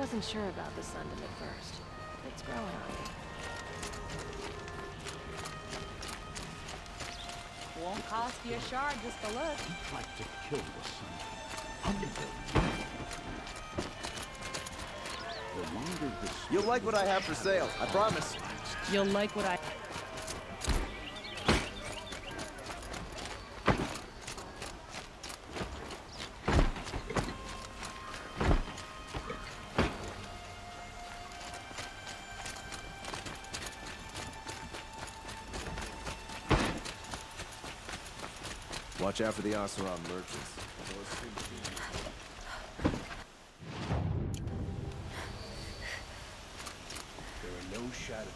Wasn't sure about the Sundom at first. It's growing on me. Won't cost you a shard just to look. He'd like to kill the sun. The longer this... You'll like what I have for sale, I promise. You'll like what I... Watch out for the Oseram merchants. There are no shadows.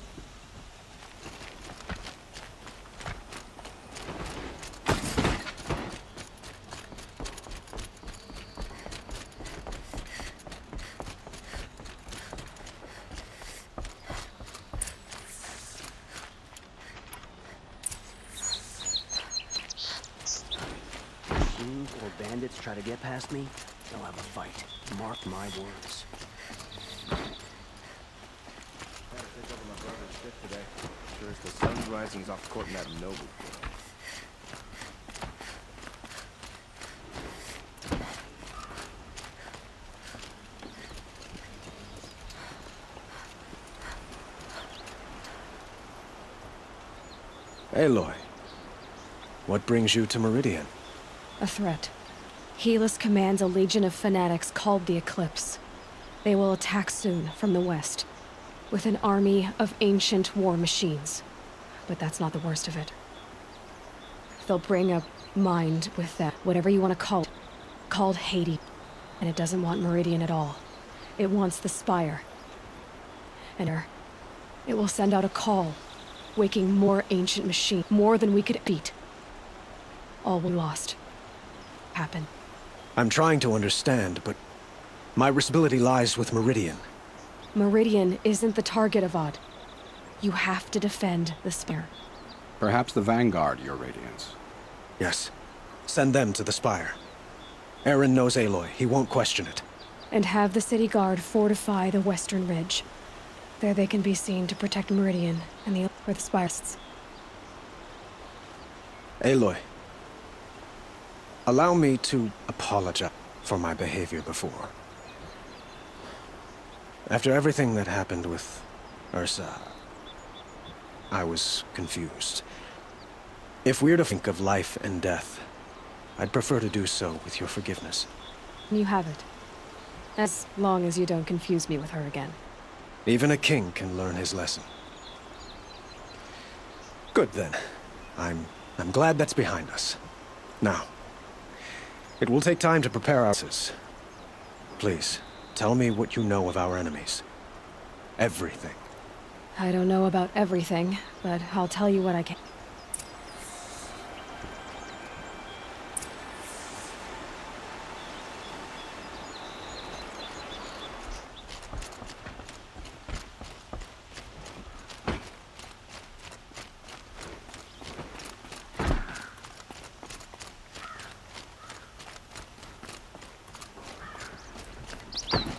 Or bandits try to get past me, they'll have a fight. Mark my words. Gotta take over my brother's ship today. Sure as the sun's rising, he's off courting that noble. Aloy, what brings you to Meridian? A threat. Helis commands a legion of fanatics called the Eclipse. They will attack soon from the west, with an army of ancient war machines. But that's not the worst of it. They'll bring a mind with them, whatever you want to call it, called Hades. And it doesn't want Meridian at all. It wants the Spire. And it will send out a call, waking more ancient machines, more than we could beat. All we lost happen. I'm trying to understand, but my responsibility lies with Meridian. Meridian isn't the target, Avad. You have to defend the Spire. Perhaps the Vanguard, Your Radiance. Yes. Send them to the Spire. Eren knows Aloy. He won't question it. And have the city guard fortify the western ridge. There they can be seen to protect Meridian and the Spire. Aloy, allow me to apologize for my behavior before. After everything that happened with Ursa, I was confused. If we're to think of life and death, I'd prefer to do so with your forgiveness. You have it. As long as you don't confuse me with her again. Even a king can learn his lesson. Good then. I'm glad that's behind us. Now, it will take time to prepare our asses. Please, tell me what you know of our enemies. Everything. I don't know about everything, but I'll tell you what I can.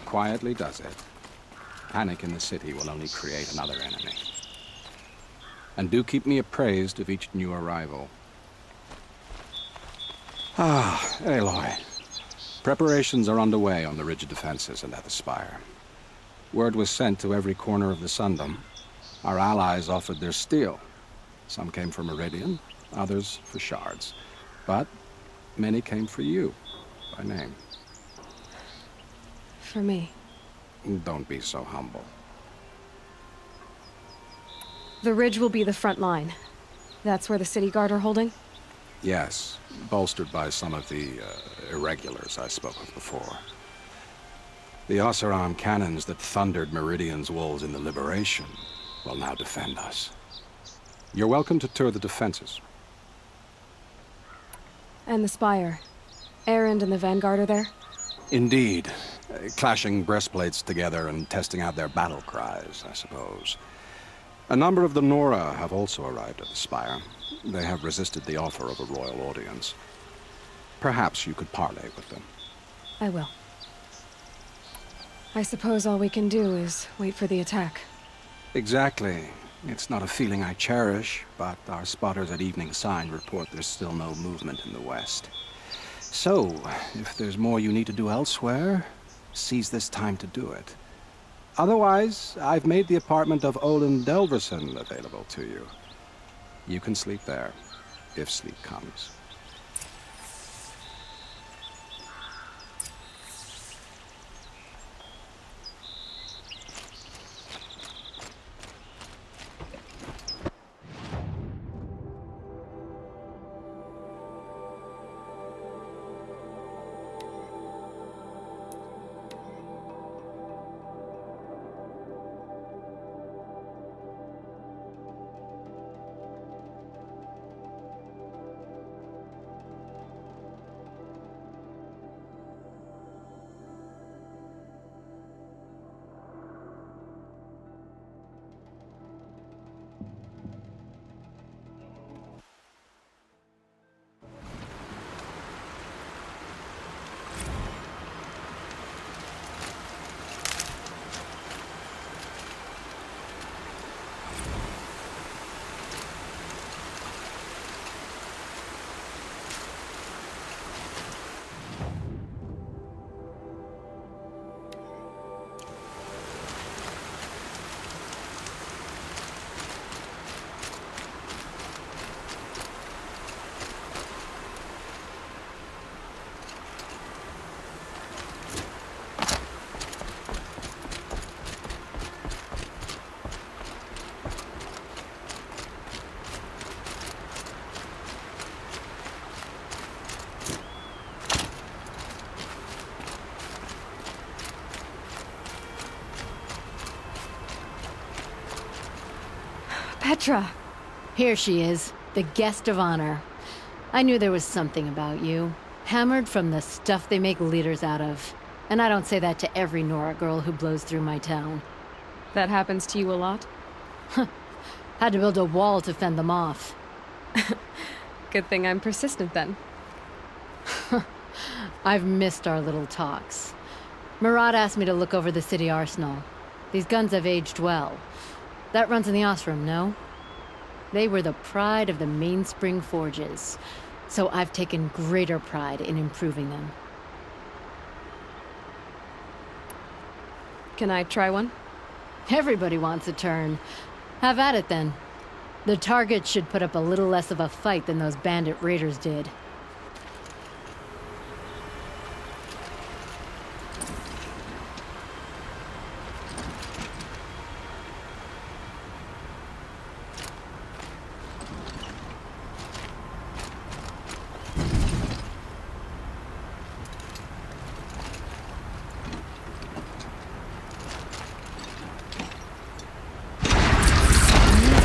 Quietly does it. Panic in the city will only create another enemy. And do keep me appraised of each new arrival. Ah, Aloy. Preparations are underway on the ridge of defenses and at the Spire. Word was sent to every corner of the Sundom. Our allies offered their steel. Some came for Meridian, others for shards. But many came for you, by name. For me. Don't be so humble. The ridge will be the front line. That's where the city guard are holding? Yes, bolstered by some of the irregulars I spoke of before. The Oseram cannons that thundered Meridian's walls in the Liberation will now defend us. You're welcome to tour the defenses. And the Spire. Erend and the Vanguard are there? Indeed. Clashing breastplates together and testing out their battle cries, I suppose. A number of the Nora have also arrived at the Spire. They have resisted the offer of a royal audience. Perhaps you could parley with them. I will. I suppose all we can do is wait for the attack. Exactly. It's not a feeling I cherish, but our spotters at Evening Sign report there's still no movement in the west. So, if there's more you need to do elsewhere, seize this time to do it. Otherwise, I've made the apartment of Olin Delverson available to you. You can sleep there, if sleep comes. Petra! Here she is, the guest of honor. I knew there was something about you. Hammered from the stuff they make leaders out of. And I don't say that to every Nora girl who blows through my town. That happens to you a lot? Had to build a wall to fend them off. Good thing I'm persistent then. I've missed our little talks. Murad asked me to look over the city arsenal. These guns have aged well. That runs in the Osram, no? They were the pride of the Mainspring Forges, so I've taken greater pride in improving them. Can I try one? Everybody wants a turn. Have at it then. The target should put up a little less of a fight than those bandit raiders did.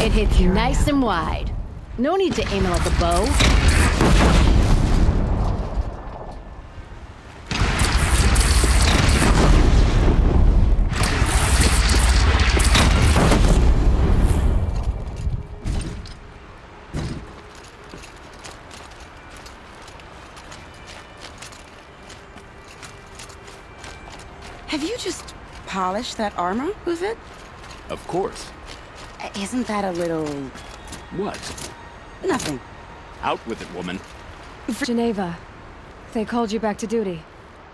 It hits you nice and wide. No need to aim it at the bow. Have you just polished that armor, Uvit? Of course. Isn't that a little... What? nothing? Out with it, woman. Geneva. They called you back to duty.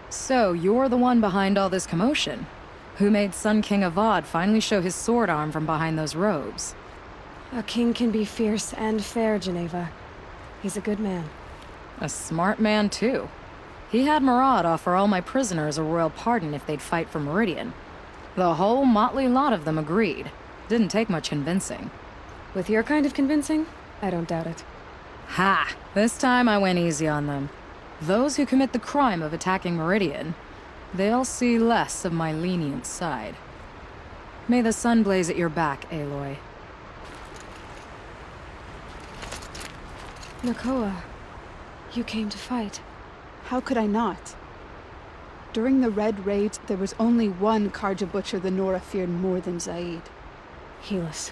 So, you're the one behind all this commotion? Who made Sun King Avad finally show his sword arm from behind those robes? A king can be fierce and fair, Geneva. He's a good man. A smart man, too. He had Murad offer all my prisoners a royal pardon if they'd fight for Meridian. The whole motley lot of them agreed. Didn't take much convincing. With your kind of convincing, I don't doubt it. Ha! This time I went easy on them. Those who commit the crime of attacking Meridian, they'll see less of my lenient side. May the sun blaze at your back, Aloy. Nakoa, you came to fight. How could I not? During the Red Raids, there was only one Karja Butcher the Nora feared more than Zaid. Helis.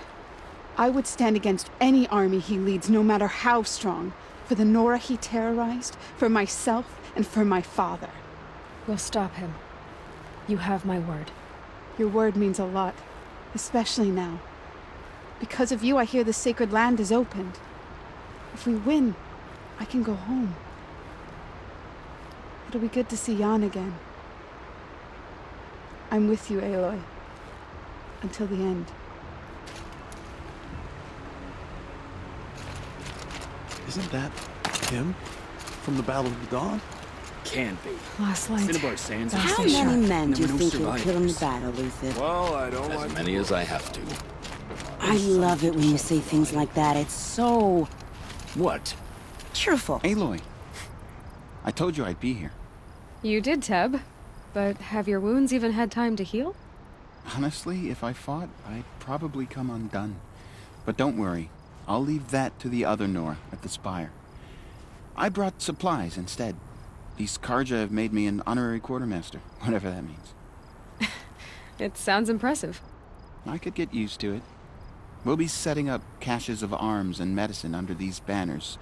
I would stand against any army he leads, no matter how strong. For the Nora he terrorized, for myself, and for my father. We'll stop him. You have my word. Your word means a lot, especially now. Because of you, I hear the sacred land is opened. If we win, I can go home. It'll be good to see Jan again. I'm with you, Aloy. Until the end. Isn't that him? From the Battle of the Dawn? Can't be. Last light. Cinnabar Sands Don't are How stay safe. many sharp. men do you There were no think you'll kill in the survivors. battle, Luther? Well, I don't As many as I have to. I love it when you say things like that. It's so What? cheerful. Aloy, I told you I'd be here. You did, Teb. But have your wounds even had time to heal? Honestly, if I fought, I'd probably come undone. But don't worry, I'll leave that to the other Nora at the Spire. I brought supplies instead. These Karja have made me an honorary quartermaster, whatever that means. It sounds impressive. I could get used to it. We'll be setting up caches of arms and medicine under these banners.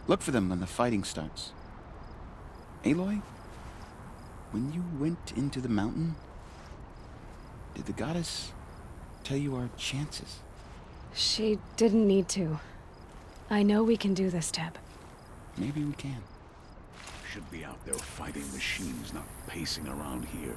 Look for them when the fighting starts. Aloy, when you went into the mountain, did the goddess tell you our chances? She didn't need to. I know we can do this, Teb. Maybe we can. Should be out there fighting machines, not pacing around here.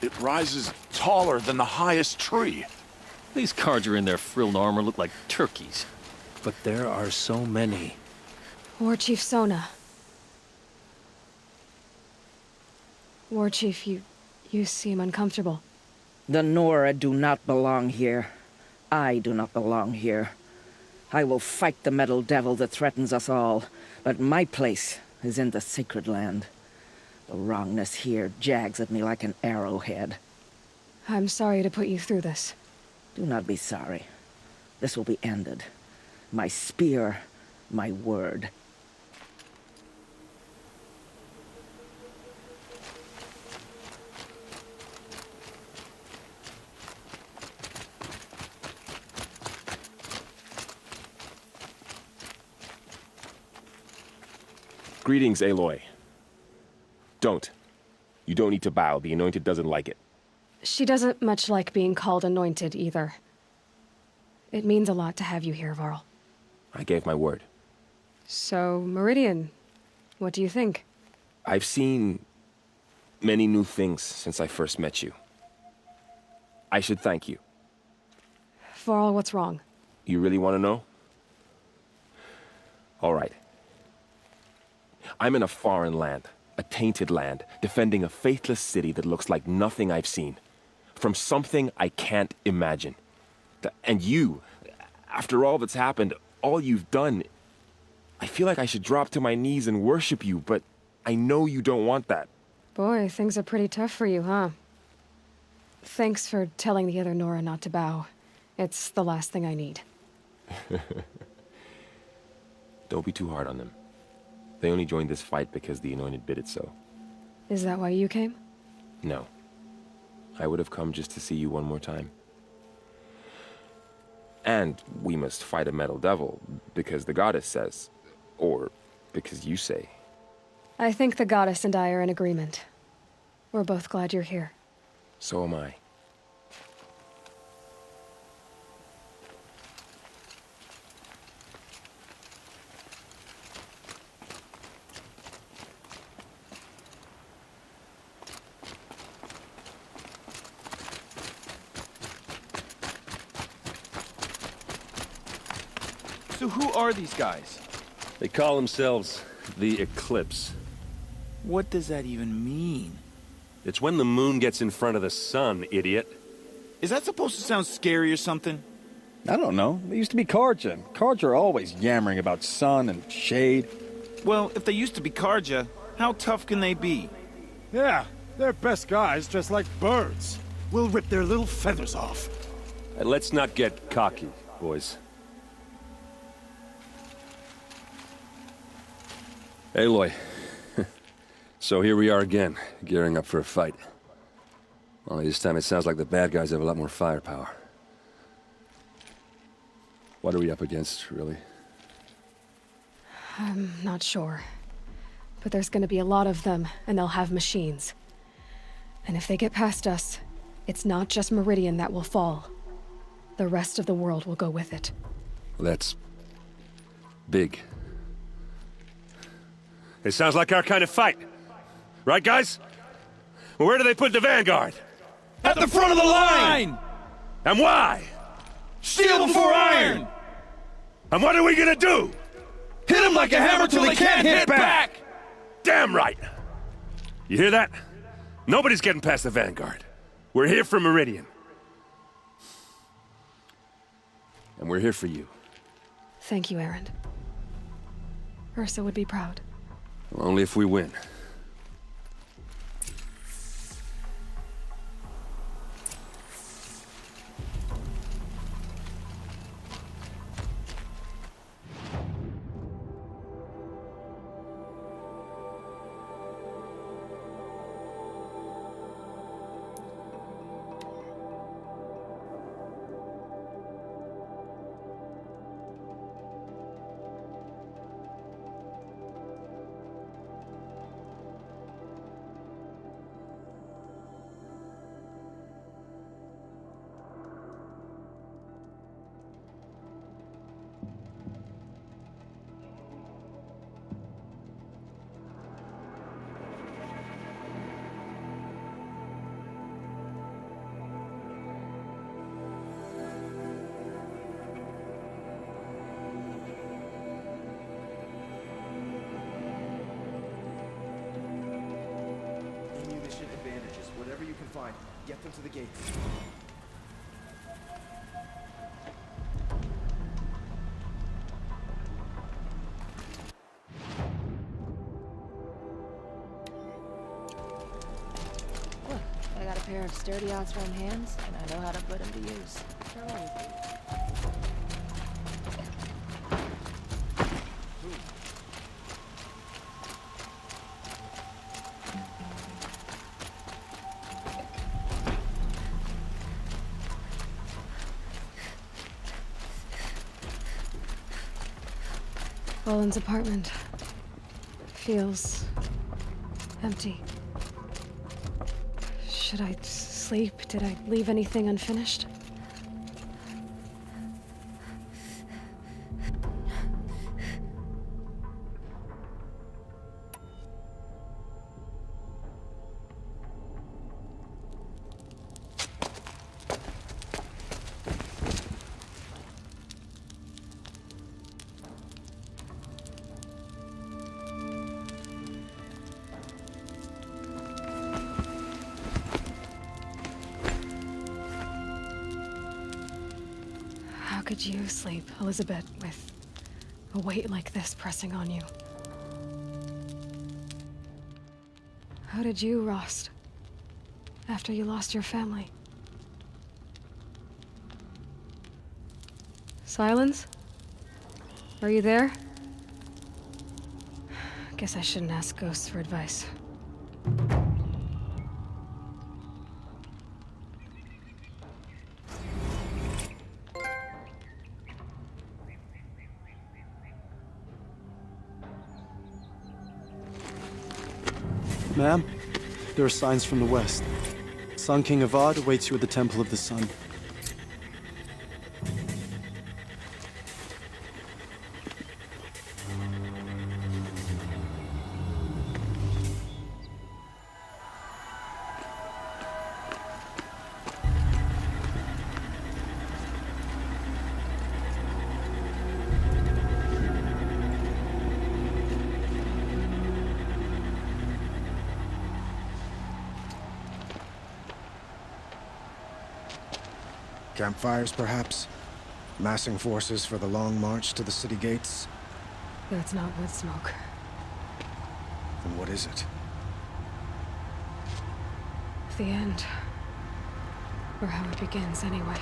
It rises taller than the highest tree. These Karja in their frilled armor look like turkeys. But there are so many. War Chief Sona. War Chief, you seem uncomfortable. The Nora do not belong here. I do not belong here. I will fight the metal devil that threatens us all, but my place is in the sacred land. The wrongness here jags at me like an arrowhead. I'm sorry to put you through this. Do not be sorry. This will be ended. My spear, my word. Greetings, Aloy. Don't. You don't need to bow. The Anointed doesn't like it. She doesn't much like being called Anointed, either. It means a lot to have you here, Varl. I gave my word. So, Meridian, what do you think? I've seen many new things since I first met you. I should thank you. Varl, what's wrong? You really want to know? All right. I'm in a foreign land, a tainted land, defending a faithless city that looks like nothing I've seen. From something I can't imagine. And you, after all that's happened, all you've done, I feel like I should drop to my knees and worship you, but I know you don't want that. Boy, things are pretty tough for you, huh? Thanks for telling the other Nora not to bow. It's the last thing I need. Don't be too hard on them. They only joined this fight because the Anointed bid it so. Is that why you came? No. I would have come just to see you one more time. And we must fight a metal devil, because the goddess says. Or because you say. I think the goddess and I are in agreement. We're both glad you're here. So am I. So who are these guys? They call themselves the Eclipse. What does that even mean? It's when the moon gets in front of the sun, idiot. Is that supposed to sound scary or something? I don't know. They used to be Karja. Karja are always yammering about sun and shade. Well, if they used to be Karja, how tough can they be? Yeah, they're best guys dressed like birds. We'll rip their little feathers off. And let's not get cocky, boys. Aloy. So here we are again, gearing up for a fight. Only this time it sounds like the bad guys have a lot more firepower. What are we up against, really? I'm not sure. But there's gonna be a lot of them, and they'll have machines. And if they get past us, it's not just Meridian that will fall. The rest of the world will go with it. That's big. It sounds like our kind of fight. Right, guys? Well, where do they put the Vanguard? At the front of the line! And why? Steel before iron! And what are we gonna do? Hit them like a hammer till they can't hit back! Damn right! You hear that? Nobody's getting past the Vanguard. We're here for Meridian. And we're here for you. Thank you, Erend. Ursa would be proud. Well, only if we win. Whatever you can find, get them to the gates. Look, I got a pair of sturdy Oseram hands, and I know how to put them to use. Roland's apartment. Feels empty. Should I sleep? Did I leave anything unfinished? How could you sleep, Elizabeth, with a weight like this pressing on you? How did you, Rost, after you lost your family? Silence? Are you there? Guess I shouldn't ask ghosts for advice. Ma'am, there are signs from the west. Sun King Avad awaits you at the Temple of the Sun. Campfires, perhaps? Massing forces for the long march to the city gates? That's not wood smoke. Then what is it? The end. Or how it begins, anyway.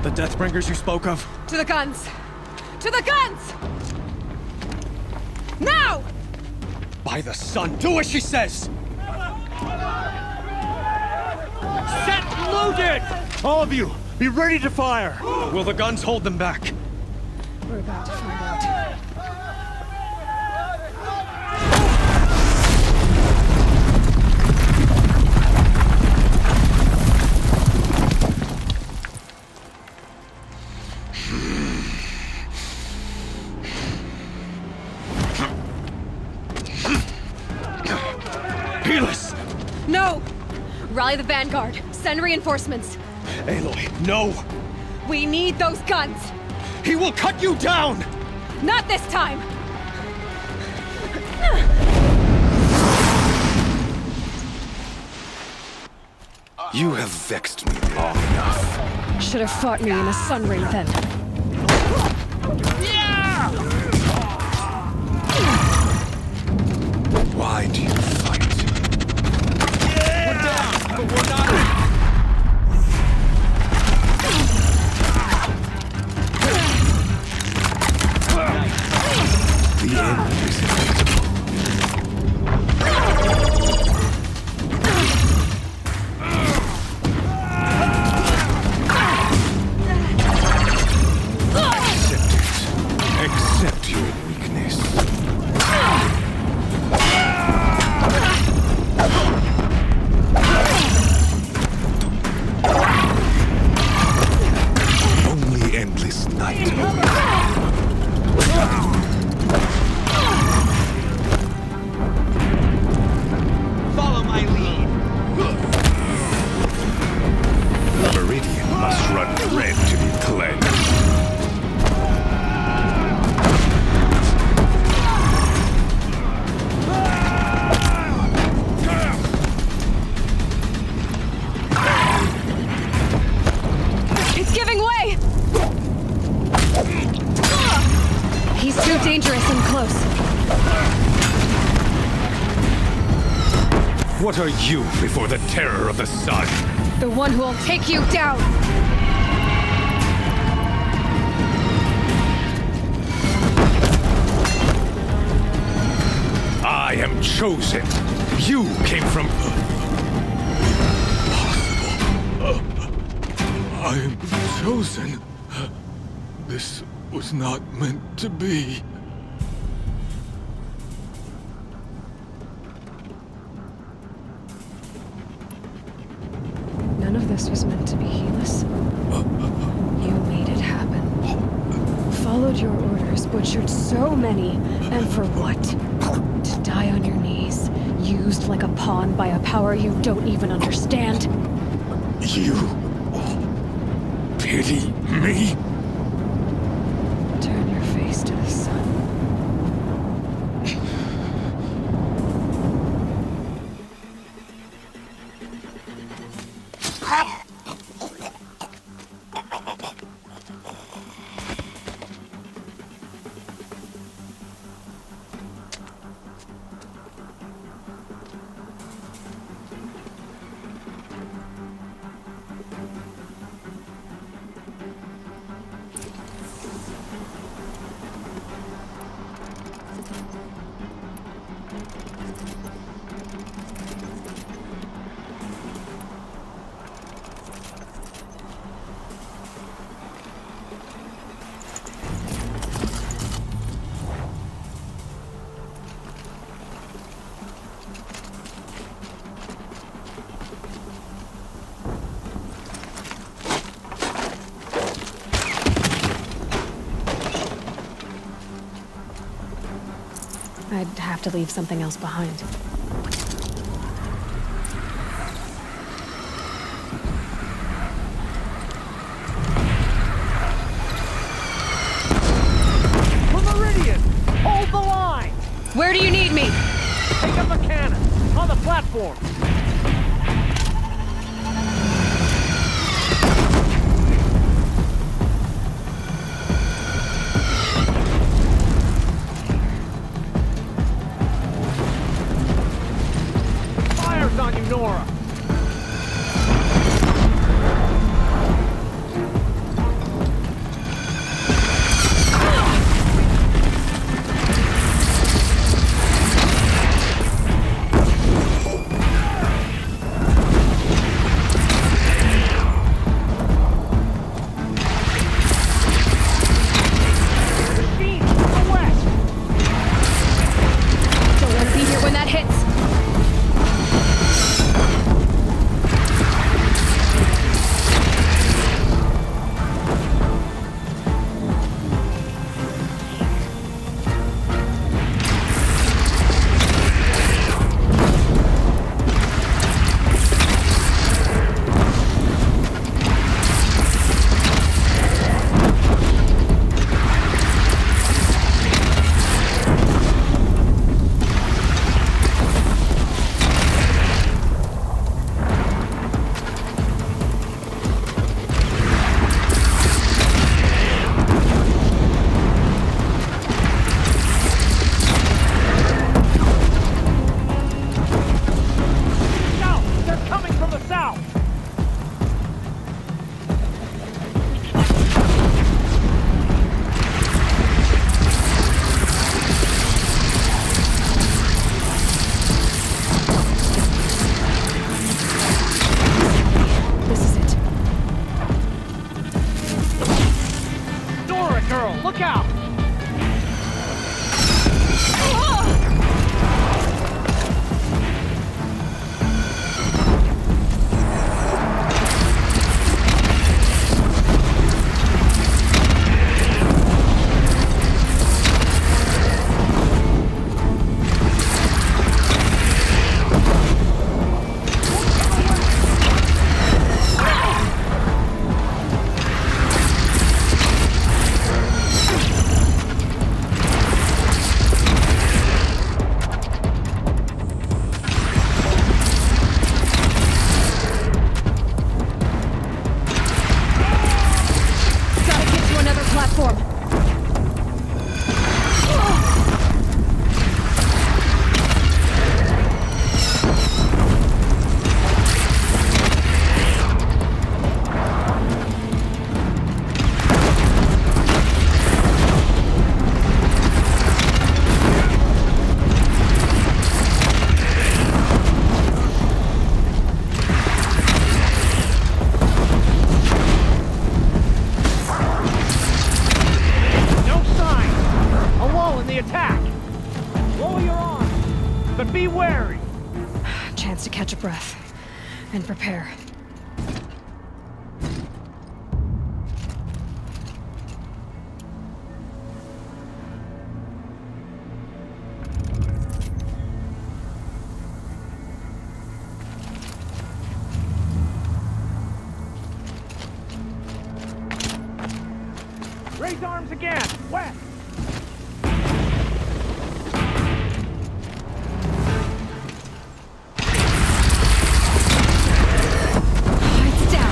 The Deathbringers you spoke of? To the guns! To the guns! Now! By the sun, do as she says! Set loaded! All of you, be ready to fire! Will the guns hold them back? We're about to find out. Helis! No! Rally the Vanguard. Send reinforcements. Aloy, no! We need those guns! He will cut you down! Not this time! You have vexed me long enough. Should have fought me in a sun ring then. Why do you fight? We're down, but we're not. The end is inevitable. Accept your weakness. Only endless night awaits. Follow my lead. The Meridian must run red to be cleansed. too dangerous and close. What are you before the terror of the sun? The one who will take you down! I am chosen. You came from... I am chosen. This was not meant to be. None of this was meant to be, Helis. You made it happen. Followed your orders, butchered so many, and for what? To die on your knees, used like a pawn by a power you don't even understand? You... pity me? Turn your face to the sun. I'd have to leave something else behind. Meridian! Hold the line! Where do you need me? Take up a cannon! On the platform! Fire's on you, Nora! attack! Lower your arms, but be wary! Chance to catch a breath and prepare. Raise arms again! West! It's down.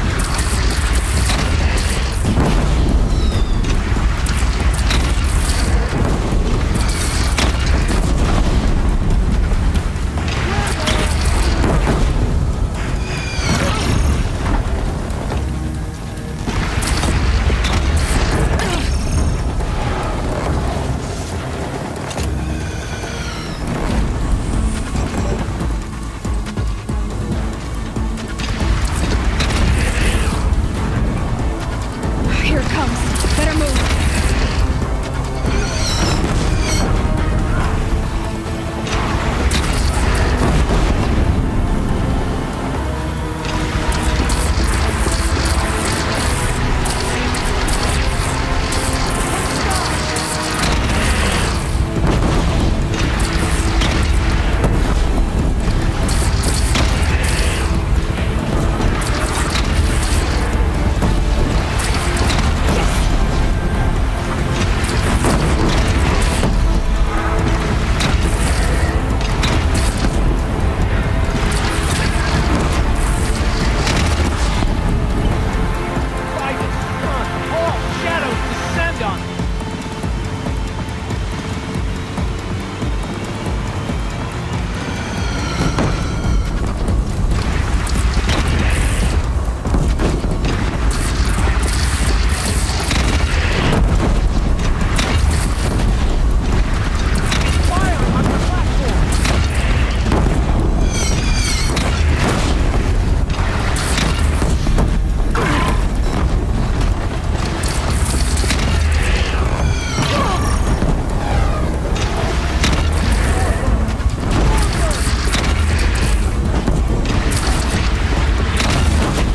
Here it comes. Better move.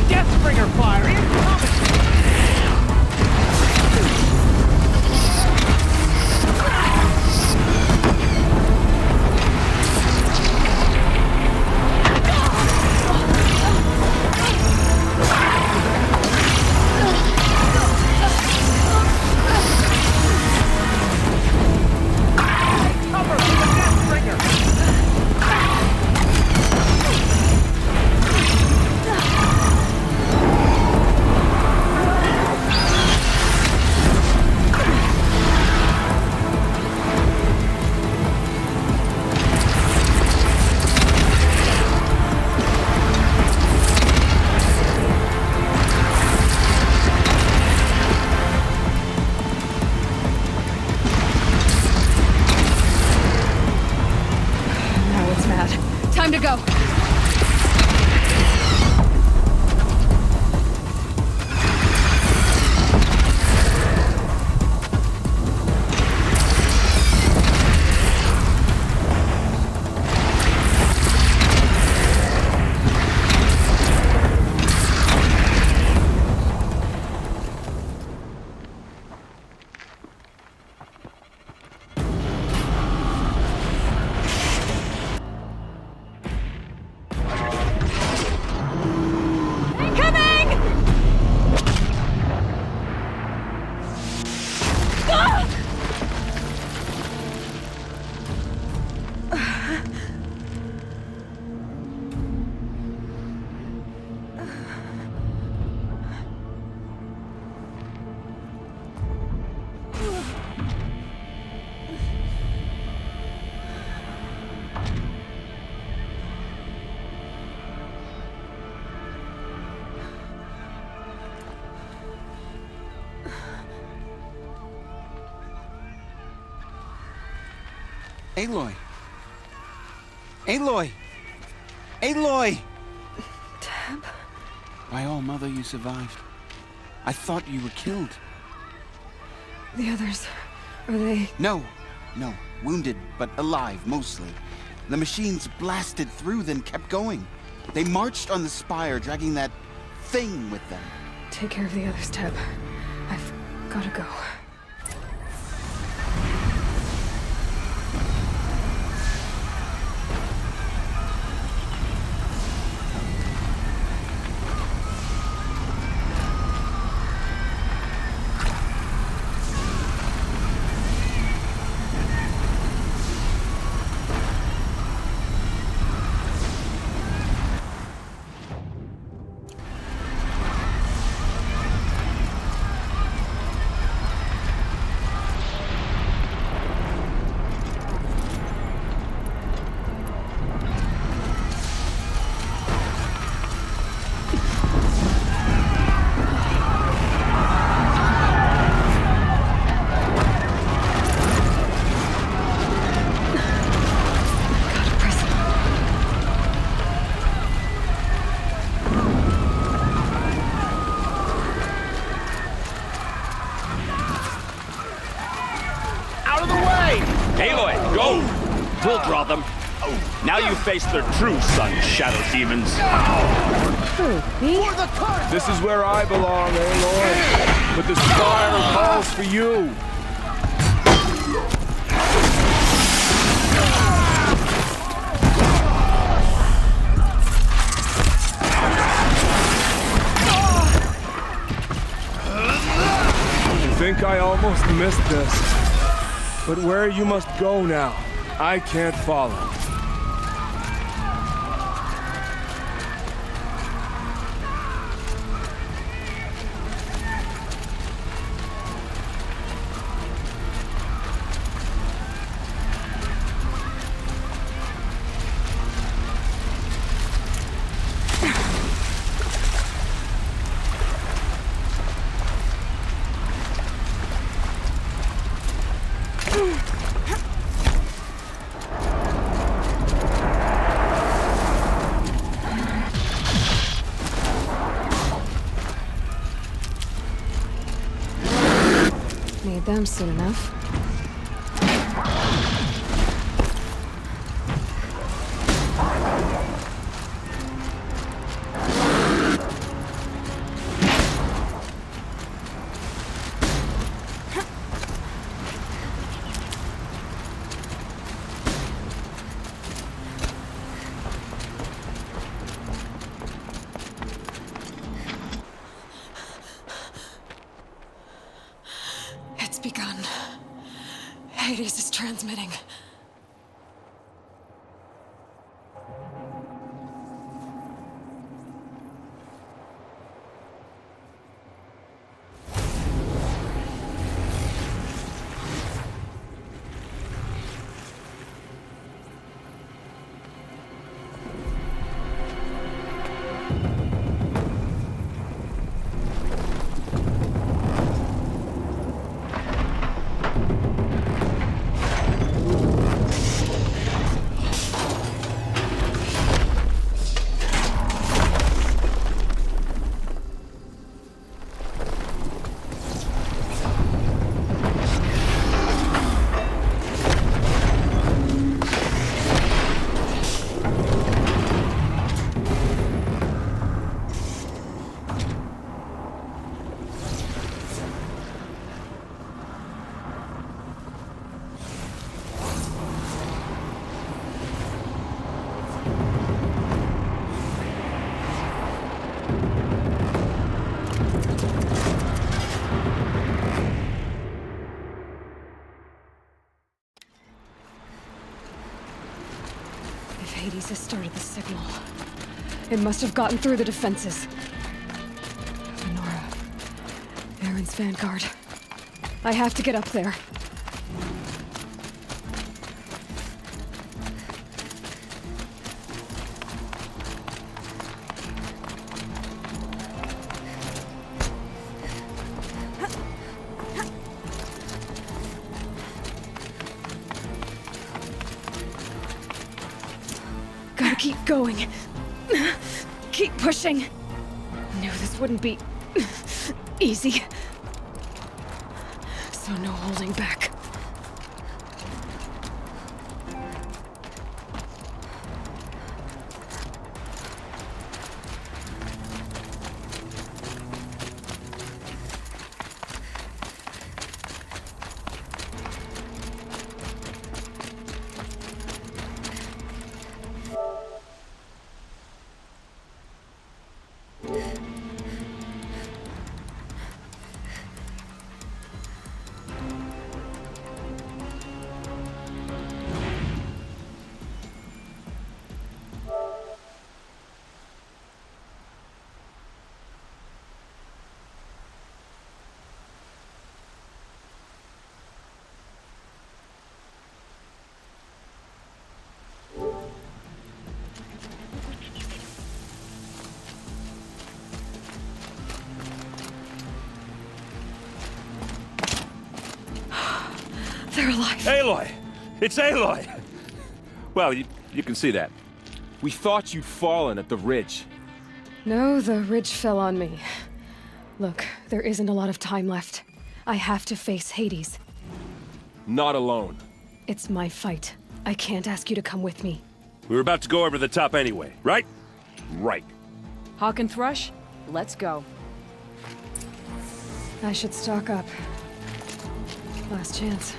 Deathbringer fire incoming! Cover for the Deathbringer! Now it's mad. Time to go. Aloy! Aloy! Aloy! Teb? By all mother, you survived. I thought you were killed. The others, are they... No. No, wounded, but alive, mostly. The machines blasted through, then kept going. They marched on the spire, dragging that thing with them. Take care of the others, Teb. I've gotta go. Aloy, go! We'll draw them. Now you face their true son, Shadow Demons. This is where I belong, Aloy. But the spire calls for you. I think I almost missed this. But where you must go now, I can't follow. Need them soon enough. It's begun. Hades is transmitting. Hades has started the signal. It must have gotten through the defenses. Nora. Aaron's vanguard. I have to get up there. Gotta keep going. Keep pushing. Knew this wouldn't be easy. So no holding back. Aloy! It's Aloy! Well, you can see that. We thought you'd fallen at the ridge. No, the ridge fell on me. Look, there isn't a lot of time left. I have to face Hades. Not alone. It's my fight. I can't ask you to come with me. We were about to go over the top anyway, right? Right. Hawk and Thrush, let's go. I should stock up. Last chance.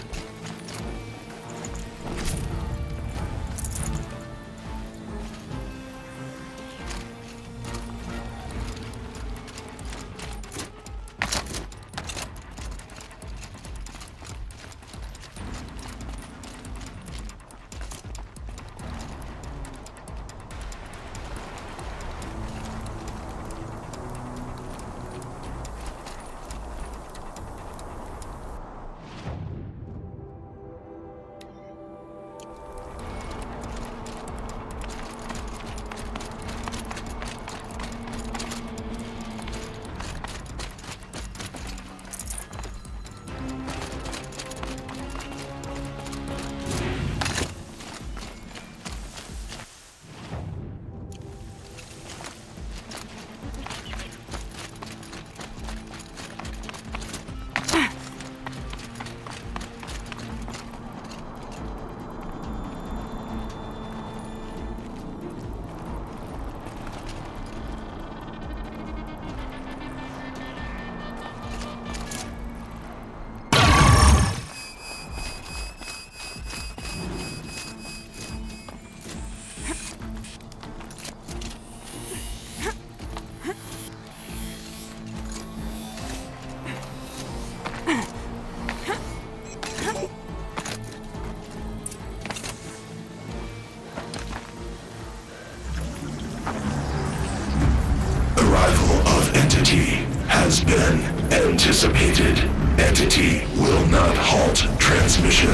Has been anticipated. Entity will not halt transmission.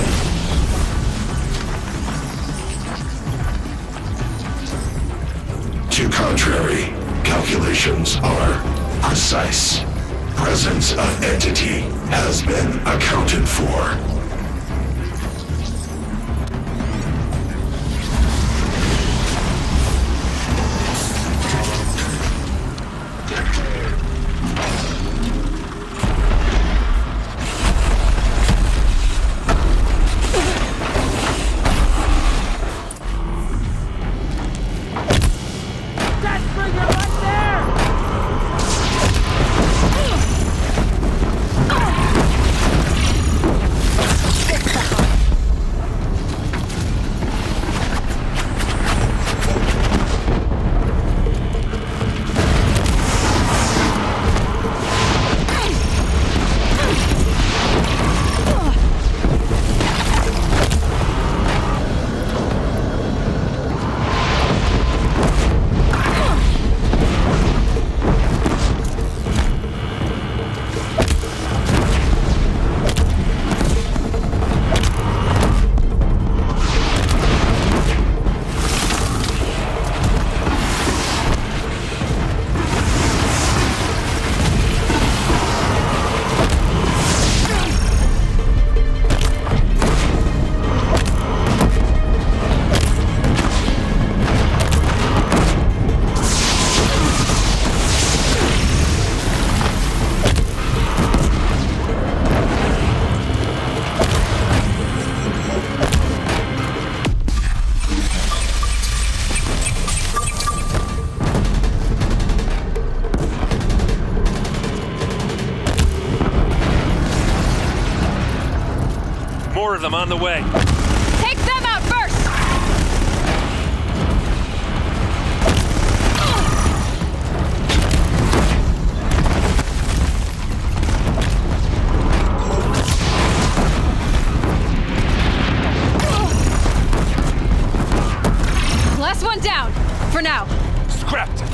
To contrary, calculations are precise. Presence of entity has been accounted for. More of them on the way. Take them out first! Last one down, for now. Scrapped.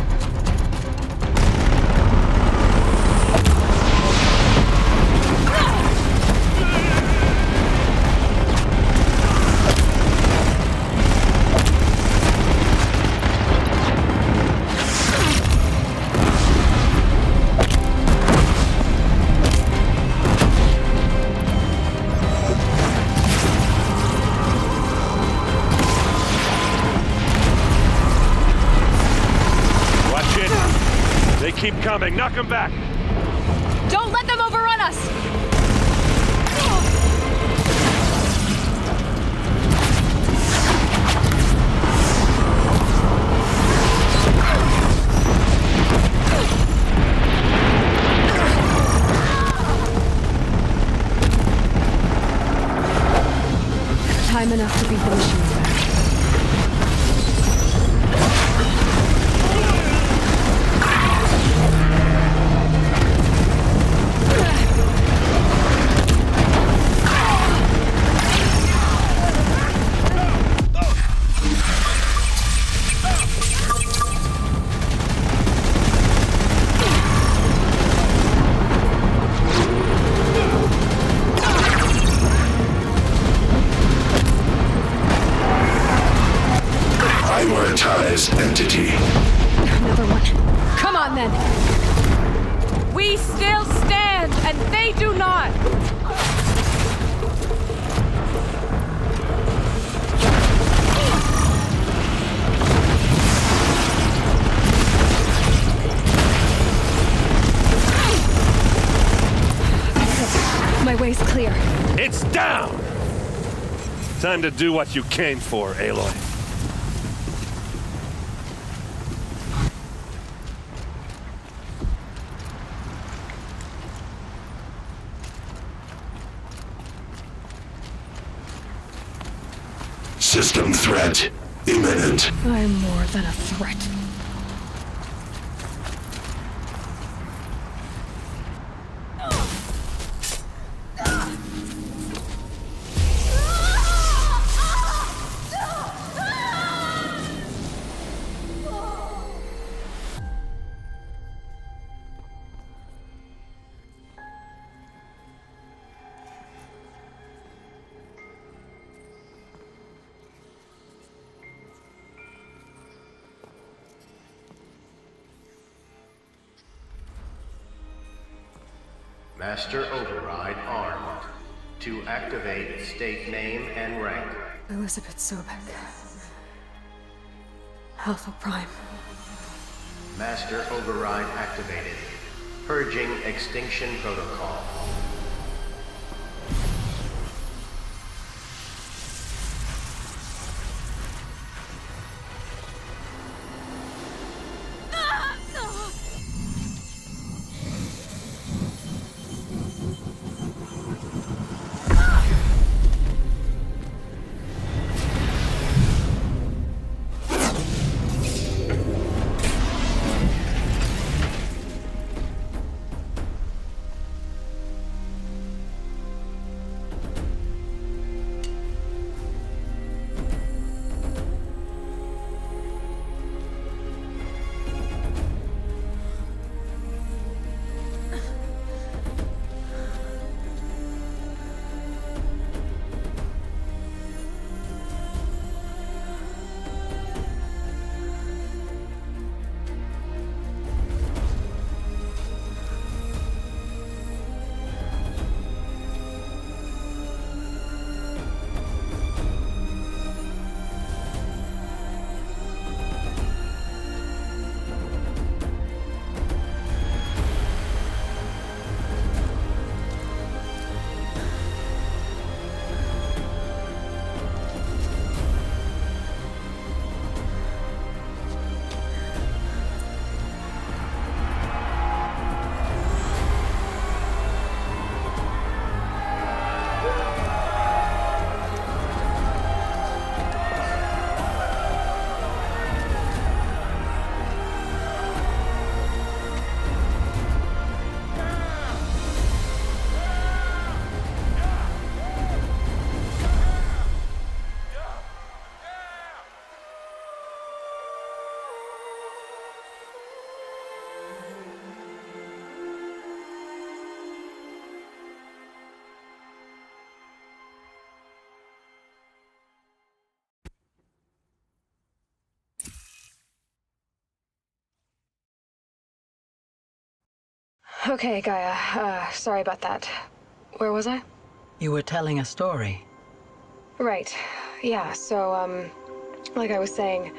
coming! Knock him back! Don't let them overrun us! Time enough to beat the machines back. Prioritize entity. Another one. Come on, then. We still stand, and they do not. My way's clear. It's down! Time to do what you came for, Aloy. System threat imminent. I'm more than a threat. Master Override armed. To activate, state name and rank. Elizabeth Sobek. Alpha Prime. Master Override activated. Purging Extinction Protocol. Okay, Gaia. Sorry about that. Where was I? You were telling a story. Right. Yeah, so, like I was saying,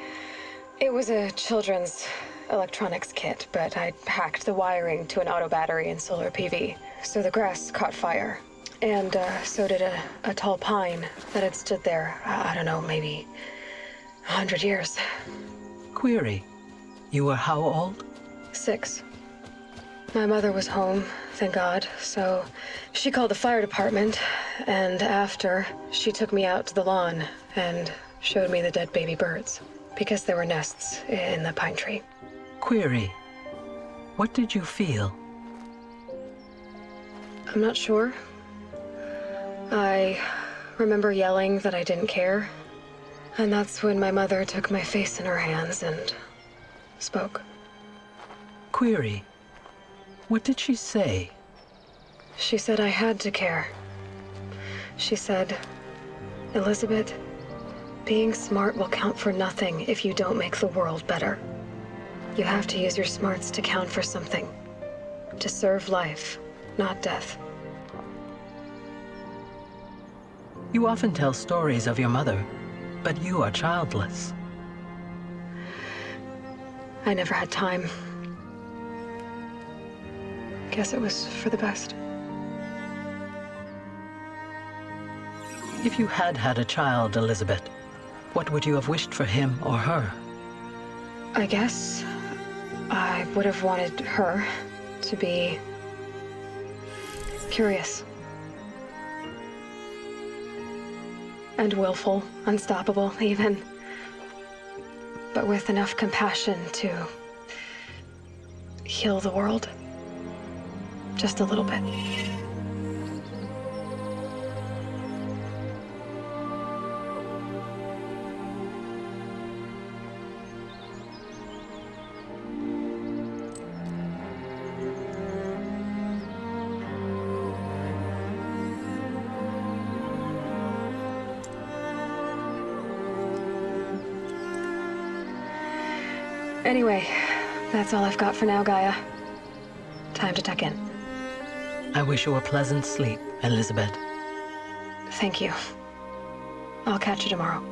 it was a children's electronics kit, but I'd hacked the wiring to an auto battery and solar PV. So the grass caught fire. And so did a tall pine that had stood there, I don't know, maybe 100 years. Query, you were how old? 6. My mother was home, thank God, so she called the fire department, and after, she took me out to the lawn and showed me the dead baby birds, because there were nests in the pine tree. Query, what did you feel? I'm not sure. I remember yelling that I didn't care, and that's when my mother took my face in her hands and spoke. Query, what did she say? She said I had to care. She said, Elizabeth, being smart will count for nothing if you don't make the world better. You have to use your smarts to count for something. To serve life, not death. You often tell stories of your mother, but you are childless. I never had time. Guess it was for the best. If you had had a child, Elizabeth, what would you have wished for him or her? I guess I would have wanted her to be curious. And willful, unstoppable, even. But with enough compassion to heal the world. Just a little bit. Anyway, that's all I've got for now, Gaia. Time to tuck in. I wish you a pleasant sleep, Elizabeth. Thank you. I'll catch you tomorrow.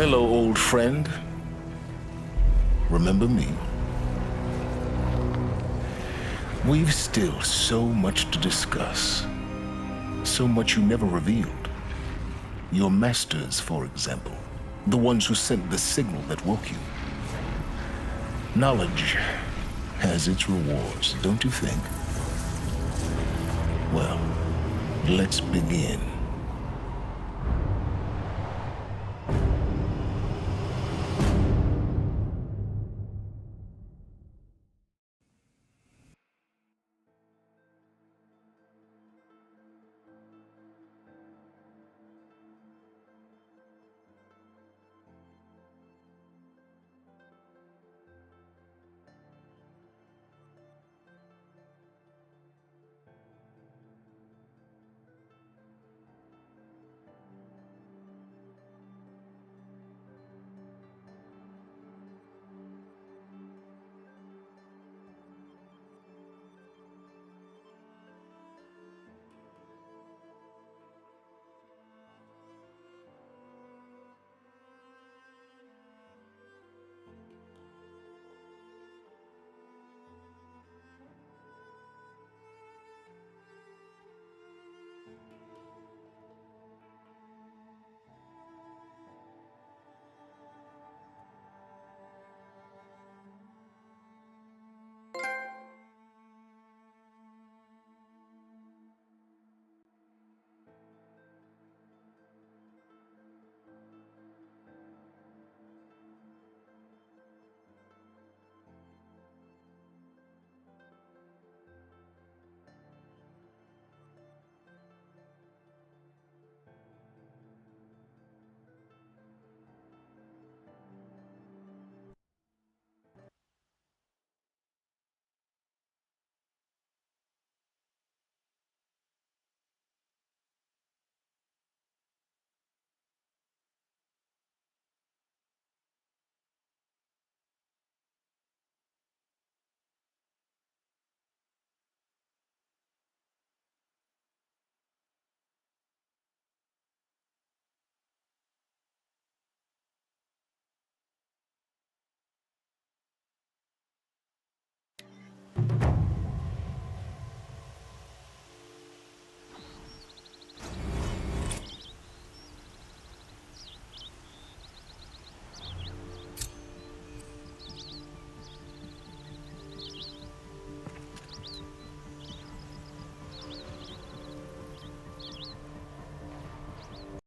Hello, old friend. Remember me? We've still so much to discuss. So much you never revealed. Your masters, for example. The ones who sent the signal that woke you. Knowledge has its rewards, don't you think? Well, let's begin.